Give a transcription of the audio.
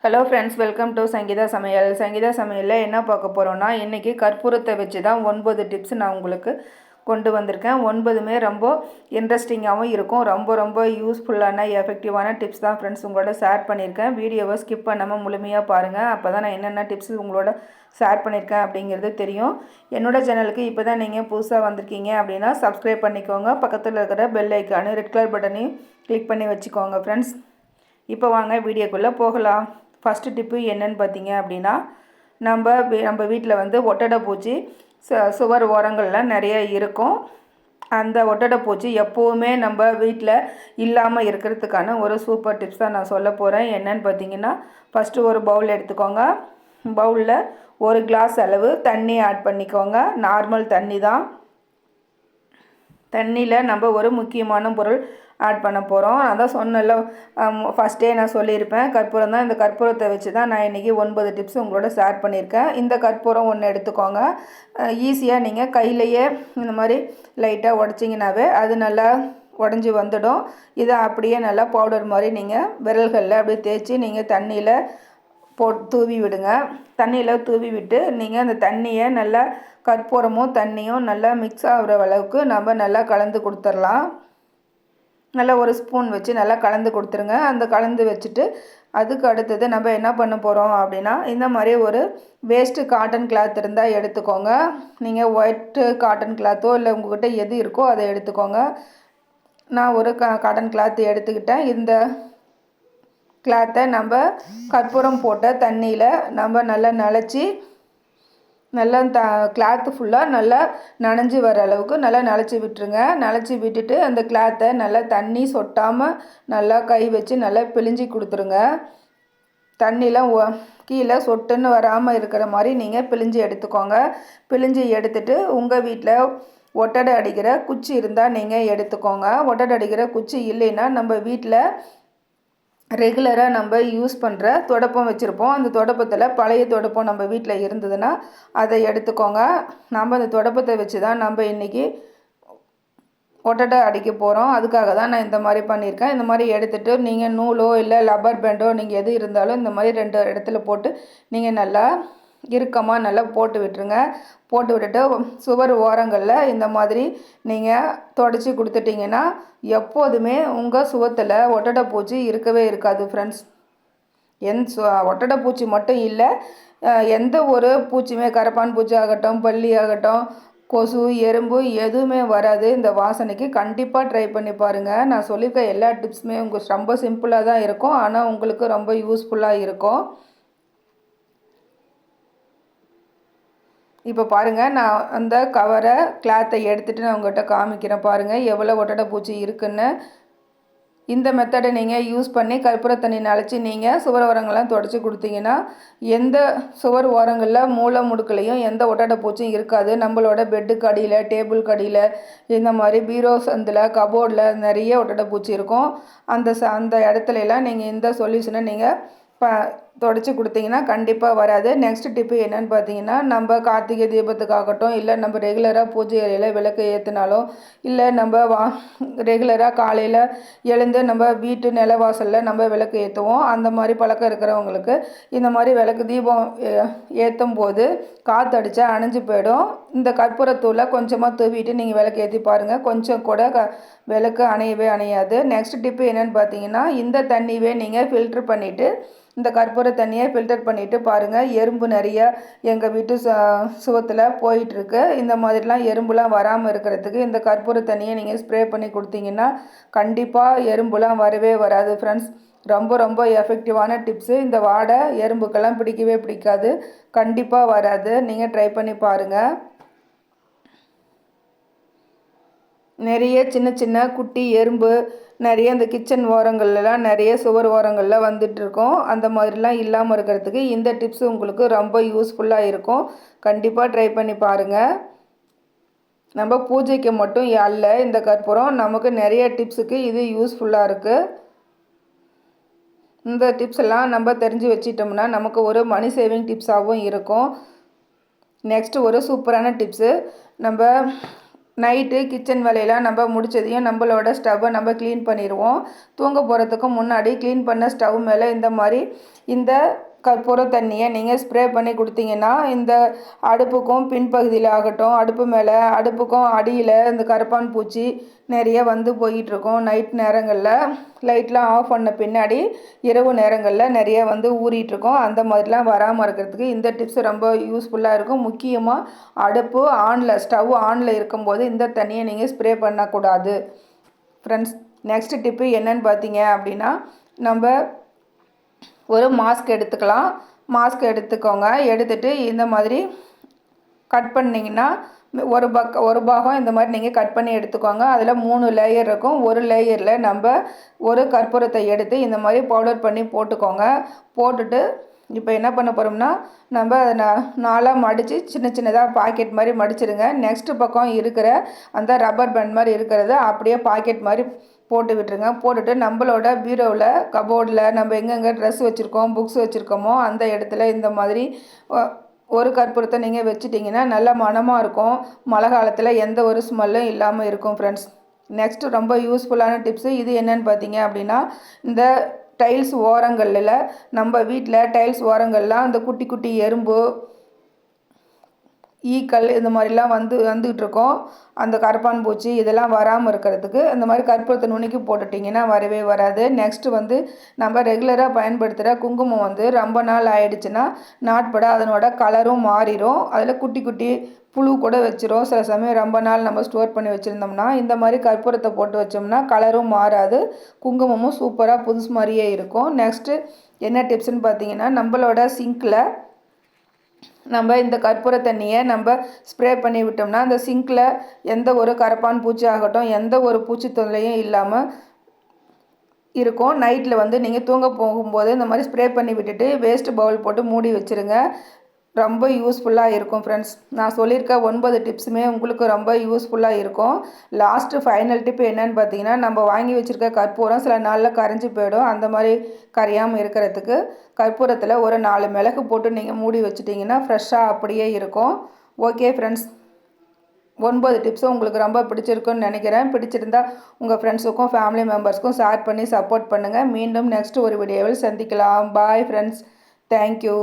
Hello friends, welcome to Sangeetha சமையல். சங்கீதா சமையலில் என்ன பார்க்க போகிறோன்னா, இன்றைக்கி கற்பூரத்தை வச்சு தான் 9 டிப்ஸ் நான் உங்களுக்கு கொண்டு வந்திருக்கேன். 9மே ரொம்ப இன்ட்ரெஸ்டிங்காகவும் இருக்கும். ரொம்ப ரொம்ப யூஸ்ஃபுல்லான எஃபெக்டிவான டிப்ஸ் தான் ஃப்ரெண்ட்ஸ் உங்களோட ஷேர் பண்ணியிருக்கேன். வீடியோவை ஸ்கிப் பண்ணாமல் முழுமையாக பாருங்கள். அப்போ தான் நான் என்னென்ன டிப்ஸ் உங்களோட ஷேர் பண்ணியிருக்கேன் அப்படிங்கிறது தெரியும். என்னோட சேனலுக்கு இப்போ தான் நீங்கள் புதுசாக வந்திருக்கீங்க அப்படின்னா சப்ஸ்கிரைப் பண்ணிக்கோங்க. பக்கத்தில் இருக்கிற பெல் ஐக்கானு ரெட் கலர் பட்டனையும் கிளிக் பண்ணி வச்சுக்கோங்க ஃப்ரெண்ட்ஸ். இப்போ வாங்க வீடியோக்குள்ளே போகலாம். ஃபஸ்ட்டு டிப்பு என்னன்னு பார்த்தீங்க அப்படின்னா, நம்ம வீட்டில் வந்து ஒட்டடை பூச்சி சுவர் ஓரங்களில் நிறைய இருக்கும். அந்த ஒட்டடை பூச்சி எப்போவுமே நம்ம வீட்டில் இல்லாமல் இருக்கிறதுக்கான ஒரு சூப்பர் டிப்ஸ் தான் நான் சொல்ல போகிறேன். என்னன்னு பார்த்தீங்கன்னா, ஃபஸ்ட்டு ஒரு பவுல் எடுத்துக்கோங்க. பவுலில் ஒரு கிளாஸ் அளவு தண்ணி ஆட் பண்ணிக்கோங்க. நார்மல் தண்ணி தான். தண்ணியில் நம்ம ஒரு முக்கியமான பொருள் ஆட் பண்ண போகிறோம். அதான் சொன்னல, ஃபஸ்ட்டே நான் சொல்லியிருப்பேன், கற்பூரம் தான். இந்த கற்பூரத்தை வச்சு தான் நான் இன்றைக்கி 9 டிப்ஸ் உங்களோட ஷேர் பண்ணியிருக்கேன். இந்த கற்பூரம் ஒன்று எடுத்துக்கோங்க. ஈஸியாக நீங்கள் கையிலையே இந்த மாதிரி லைட்டாக உடச்சிங்கனாவே அது நல்லா உடஞ்சி வந்துடும். இதை அப்படியே நல்லா பவுடர் மாதிரி நீங்கள் விரல்களில் அப்படியே தேய்ச்சி நீங்கள் தண்ணியில் தூவி விடுங்க. தண்ணியில் தூவி விட்டு நீங்கள் அந்த தண்ணியை நல்லா கற்பூரமும் தண்ணியும் நல்லா மிக்ஸ் ஆகிற அளவுக்கு நம்ம நல்லா கலந்து கொடுத்துடலாம். நல்லா ஒரு ஸ்பூன் வச்சு நல்லா கலந்து கொடுத்துருங்க. அந்த கலந்து வச்சுட்டு அதுக்கு அடுத்தது நம்ம என்ன பண்ண போகிறோம் அப்படின்னா, இந்த மாதிரி ஒரு வேஸ்ட்டு காட்டன் கிளாத் இருந்தால் எடுத்துக்கோங்க. நீங்கள் ஒயிட்டு காட்டன் கிளாத்தோ இல்லை உங்கள்கிட்ட எது இருக்கோ அதை எடுத்துக்கோங்க. நான் ஒரு காட்டன் கிளாத் எடுத்துக்கிட்டேன். இந்த கிளாத்தை நம்ம கற்பூரம் போட்ட தண்ணியில் நம்ம நல்லா நனைச்சி, நல்லா கிளாத்து ஃபுல்லாக நல்லா நனைஞ்சி வர அளவுக்கு நல்லா நனைச்சி விட்டுருங்க. நனைச்சி விட்டுட்டு அந்த கிளாத்தை நல்லா தண்ணி சொட்டாமல் நல்லா கை வச்சு நல்லா பிழிஞ்சி கொடுத்துருங்க. தண்ணிலாம் கீழே சொட்டுன்னு வராமல் இருக்கிற மாதிரி நீங்கள் பிழிஞ்சி எடுத்துக்கோங்க. பிழிஞ்சி எடுத்துட்டு உங்கள் வீட்டில் ஒட்டடை அடிக்கிற குச்சி இருந்தால் நீங்கள் எடுத்துக்கோங்க. ஒட்டடை அடிக்கிற குச்சி இல்லைன்னா நம்ம வீட்டில் ரெகுலராக நம்ம யூஸ் பண்ணுற துடைப்பம் வச்சுருப்போம். அந்த துடைப்பத்தில் பழைய துடைப்பம் நம்ம வீட்டில் இருந்ததுன்னா அதை எடுத்துக்கோங்க. நம்ம அந்த துடைப்பத்தை வச்சு தான் நம்ம இன்றைக்கி ஒட்டடை அடிக்க போகிறோம். அதுக்காக தான் நான் இந்த மாதிரி பண்ணியிருக்கேன். இந்த மாதிரி எடுத்துகிட்டு நீங்கள் நூலோ இல்லை லப்பர் பேண்டோ நீங்கள் எது இருந்தாலும் இந்த மாதிரி 2 இடத்துல போட்டு நீங்கள் நல்லா இறுக்கமாக நல்லா போட்டு விட்டுருங்க. போட்டு விட்டுட்டு சுவர் ஓரங்களில் இந்த மாதிரி நீங்கள் தொடச்சி கொடுத்துட்டிங்கன்னா எப்போதுமே உங்கள் சுவத்தில் ஒட்டடை பூச்சி இருக்கவே இருக்காது ஃப்ரெண்ட்ஸ். ஒட்டடை பூச்சி மட்டும் இல்லை, எந்த ஒரு பூச்சியுமே, கரப்பான் பூச்சி ஆகட்டும், பல்லி ஆகட்டும், கொசு, எறும்பு எதுவுமே வராது இந்த வாசனைக்கு. கண்டிப்பாக ட்ரை பண்ணி பாருங்கள். நான் சொல்லியிருக்க எல்லா டிப்ஸுமே உங்களுக்கு ரொம்ப சிம்பிளாக தான் இருக்கும், ஆனால் உங்களுக்கு ரொம்ப யூஸ்ஃபுல்லாக இருக்கும். இப்போ பாருங்கள், நான் அந்த கவரை கிளாத்தை எடுத்துகிட்டு நான் உங்கள்கிட்ட காமிக்கிறேன். பாருங்கள் எவ்வளோ ஒட்டடை பூச்சி இருக்குன்னு. இந்த மெத்தடை நீங்கள் யூஸ் பண்ணி கற்பூர தண்ணி நனைச்சி நீங்கள் சுவர் ஓரங்கள்லாம் தொடச்சி கொடுத்தீங்கன்னா எந்த சுவர் ஓரங்களில் மூலை முடுக்கலையும் எந்த ஒட்டடை பூச்சியும் இருக்காது. நம்மளோட பெட்டுக்கு அடியில், டேபிளுக்கு அடியில், இந்த மாதிரி பீரோ சந்தில், கபோர்டில் நிறைய ஒட்டடை பூச்சி இருக்கும். அந்த இடத்துலலாம் நீங்கள் இந்த சொல்யூஷனை நீங்கள் தொடச்சி கொடுத்தீங்கன்னா கண்டிப்பாக வராது. நெக்ஸ்ட் டிப்பு என்னென்னு பார்த்தீங்கன்னா, நம்ம கார்த்திகை தீபத்துக்காகட்டும், இல்லை நம்ம ரெகுலராக பூஜை அறையில் விளக்கு ஏற்றினாலும், இல்லை நம்ம ரெகுலராக காலையில் எழுந்து நம்ம வீட்டு நிலவாசலில் நம்ம விளக்கு ஏற்றுவோம். அந்த மாதிரி பழக்கம் இருக்கிறவங்களுக்கு இந்த மாதிரி விளக்கு தீபம் ஏற்றும் போது காற்றடிச்சா அணைஞ்சு போயிடும். இந்த கற்பூரத்தூளை கொஞ்சமாக தூவிட்டு நீங்கள் விளக்கு ஏற்றி பாருங்கள், கொஞ்சம் கூட விளக்கு அணையவே அணையாது. நெக்ஸ்ட் டிப்பு என்னென்னு பார்த்தீங்கன்னா, இந்த தண்ணியே நீங்கள் ஃபில்ட்ரு பண்ணிவிட்டு, இந்த கற்பூர தண்ணியை ஃபில்டர் பண்ணிவிட்டு பாருங்கள். எறும்பு நிறைய எங்கள் வீட்டு சுவத்தில் போயிட்டுருக்கு. இந்த மாதிரிலாம் எறும்புலாம் வராமல் இருக்கிறதுக்கு இந்த கற்பூர தண்ணியை நீங்கள் ஸ்ப்ரே பண்ணி கொடுத்தீங்கன்னா கண்டிப்பாக எறும்புலாம் வரவே வராது ஃப்ரெண்ட்ஸ். ரொம்ப ரொம்ப எஃபெக்டிவான டிப்ஸு. இந்த வாடை எறும்புக்கெல்லாம் பிடிக்கவே பிடிக்காது, கண்டிப்பாக வராது. நீங்கள் ட்ரை பண்ணி பாருங்கள். நிறைய சின்ன சின்ன குட்டி எறும்பு நிறைய இந்த கிச்சன் ஓரங்கள்லாம் நிறைய சுவர் ஓரங்களில் வந்துட்டுருக்கோம். அந்த மாதிரிலாம் இல்லாமல் இருக்கிறதுக்கு இந்த டிப்ஸ் உங்களுக்கு ரொம்ப யூஸ்ஃபுல்லாக இருக்கும். கண்டிப்பாக ட்ரை பண்ணி பாருங்கள். நம்ம பூஜைக்கு மட்டும் அல்ல இந்த கற்பூரம், நமக்கு நிறைய டிப்ஸுக்கு இது யூஸ்ஃபுல்லாக இருக்குது. இந்த டிப்ஸ் எல்லாம் நம்ம தெரிஞ்சு வச்சிட்டோம்னா நமக்கு ஒரு மணி சேவிங் டிப்ஸாகவும் இருக்கும். நெக்ஸ்ட்டு ஒரு சூப்பரான டிப்ஸு, நம்ம நைட்டு கிச்சன் வேலையெல்லாம் நம்ம முடிச்சதையும் நம்மளோட ஸ்டவ்வை நம்ம க்ளீன் பண்ணிடுவோம். தூங்க போகிறதுக்கு முன்னாடி க்ளீன் பண்ண ஸ்டவ் மேலே இந்த மாதிரி இந்த கற்பூர தண்ணியை நீங்கள் ஸ்ப்ரே பண்ணி கொடுத்தீங்கன்னா இந்த அடுப்புக்கும் பின்பகுதியில் ஆகட்டும், அடுப்பு மேலே அடுப்புக்கும் அடியில் இந்த கரப்பான் பூச்சி நிறைய வந்து போயிட்டுருக்கும். நைட் நேரங்களில் லைட்லாம் ஆஃப் பண்ண பின்னாடி இரவு நேரங்களில் நிறைய வந்து ஊறிட்டுருக்கோம். அந்த மாதிரிலாம் வராமல் இருக்கிறதுக்கு இந்த டிப்ஸ் ரொம்ப யூஸ்ஃபுல்லாக இருக்கும். முக்கியமாக அடுப்பு ஸ்டவ் ஆனில் இருக்கும்போது இந்த தண்ணியை நீங்கள் ஸ்ப்ரே பண்ணக்கூடாது ஃப்ரெண்ட்ஸ். நெக்ஸ்ட் டிப்பு என்னன்னு பார்த்தீங்க அப்படின்னா, நம்ம ஒரு மாஸ்க் எடுத்துக்கலாம். மாஸ்க் எடுத்துக்கோங்க. எடுத்துகிட்டு இந்த மாதிரி கட் பண்ணிங்கன்னா ஒரு பாகம் இந்த மாதிரி நீங்கள் கட் பண்ணி எடுத்துக்கோங்க. அதில் 3 லேயர் இருக்கும். ஒரு லேயரில் நம்ம ஒரு கற்பூரத்தை எடுத்து இந்த மாதிரி பவுடர் பண்ணி போட்டுக்கோங்க. போட்டுட்டு இப்போ என்ன பண்ண போகிறோம்னா, நம்ம அதை 4ஆக மடித்து சின்ன சின்னதாக பாக்கெட் மாதிரி மடிச்சிடுங்க. நெக்ஸ்ட்டு பக்கம் இருக்கிற அந்த ரப்பர் பேண்ட் மாதிரி இருக்கிறத அப்படியே பாக்கெட் மாதிரி போட்டு விட்டுருங்க. போட்டுட்டு நம்மளோட பீரோவில் கபோர்டில் நம்ம எங்கெங்கே ட்ரெஸ் வச்சுருக்கோம், புக்ஸ் வச்சுருக்கோமோ அந்த இடத்துல இந்த மாதிரி ஒரு கற்பூரத்தை நீங்கள் வச்சுட்டிங்கன்னா நல்ல மணமாக இருக்கும். மழை காலத்தில் எந்த ஒரு ஸ்மெல்லும் இல்லாமல் இருக்கும் ஃப்ரெண்ட்ஸ். நெக்ஸ்ட்டு ரொம்ப யூஸ்ஃபுல்லான டிப்ஸு இது என்னன்னு பார்த்தீங்க அப்படின்னா, இந்த டைல்ஸ் ஓரங்களில் நம்ம வீட்டில் டைல்ஸ் ஓரங்கள்லாம் இந்த குட்டி குட்டி எறும்பு, ஈக்கள் இந்த மாதிரிலாம் வந்துகிட்டு இருக்கோம். அந்த கரப்பான் பூச்சி இதெல்லாம் வராமல் இருக்கிறதுக்கு இந்த மாதிரி கற்பூரத்தை நுணுக்கி போட்டுட்டிங்கன்னா வரவே வராது. நெக்ஸ்ட்டு வந்து நம்ம ரெகுலராக பயன்படுத்துகிற குங்குமம் வந்து ரொம்ப நாள் ஆயிடுச்சுன்னா நாட்பட அதனோட கலரும் மாறிடும். அதில் குட்டி குட்டி புழு கூட வச்சிரும். சில சமயம் ரொம்ப நாள் நம்ம ஸ்டோர் பண்ணி வச்சுருந்தோம்னா இந்த மாதிரி கற்பூரத்தை போட்டு வச்சோம்னா கலரும் மாறாது, குங்குமமும் சூப்பராக புதுசு மாதிரியே இருக்கும். நெக்ஸ்ட்டு என்ன டிப்ஸ்ன்னு பார்த்தீங்கன்னா, நம்மளோட சிங்கில் நம்ம இந்த கற்பூர தண்ணியை நம்ம ஸ்ப்ரே பண்ணி விட்டோம்னா அந்த சிங்கில் எந்த ஒரு கரப்பான் பூச்சி ஆகட்டும், எந்த ஒரு பூச்சி தொல்லையும் இல்லாமல் இருக்கும். நைட்டில் வந்து நீங்கள் தூங்க போகும்போது இந்த மாதிரி ஸ்ப்ரே பண்ணி விட்டுட்டு வேஸ்ட் பவுல் போட்டு மூடி வச்சுருங்க. ரொம்ப யூஸ்ஃபுல்லாக இருக்கும் ஃப்ரெண்ட்ஸ். நான் சொல்லியிருக்க 9 டிப்ஸுமே உங்களுக்கு ரொம்ப யூஸ்ஃபுல்லாக இருக்கும். லாஸ்ட்டு ஃபைனல் டிப் என்னன்னு பார்த்தீங்கன்னா, நம்ம வாங்கி வச்சுருக்க கற்பூரம் சில நாளில் கரைஞ்சி போயிடும். அந்த மாதிரி கரையாமல் இருக்கிறதுக்கு கற்பூரத்தில் ஒரு 4 மிளகு போட்டு நீங்கள் மூடி வச்சுட்டிங்கன்னா ஃப்ரெஷ்ஷாக அப்படியே இருக்கும். ஓகே ஃப்ரெண்ட்ஸ், 9 டிப்ஸும் உங்களுக்கு ரொம்ப பிடிச்சிருக்குன்னு நினைக்கிறேன். பிடிச்சிருந்தா உங்கள் ஃப்ரெண்ட்ஸுக்கும் ஃபேமிலி மெம்பர்ஸ்க்கும் ஷேர் பண்ணி சப்போர்ட் பண்ணுங்கள். மீண்டும் நெக்ஸ்ட் ஒரு வீடியோவில் சந்திக்கலாம். Bye friends. தேங்க்யூ.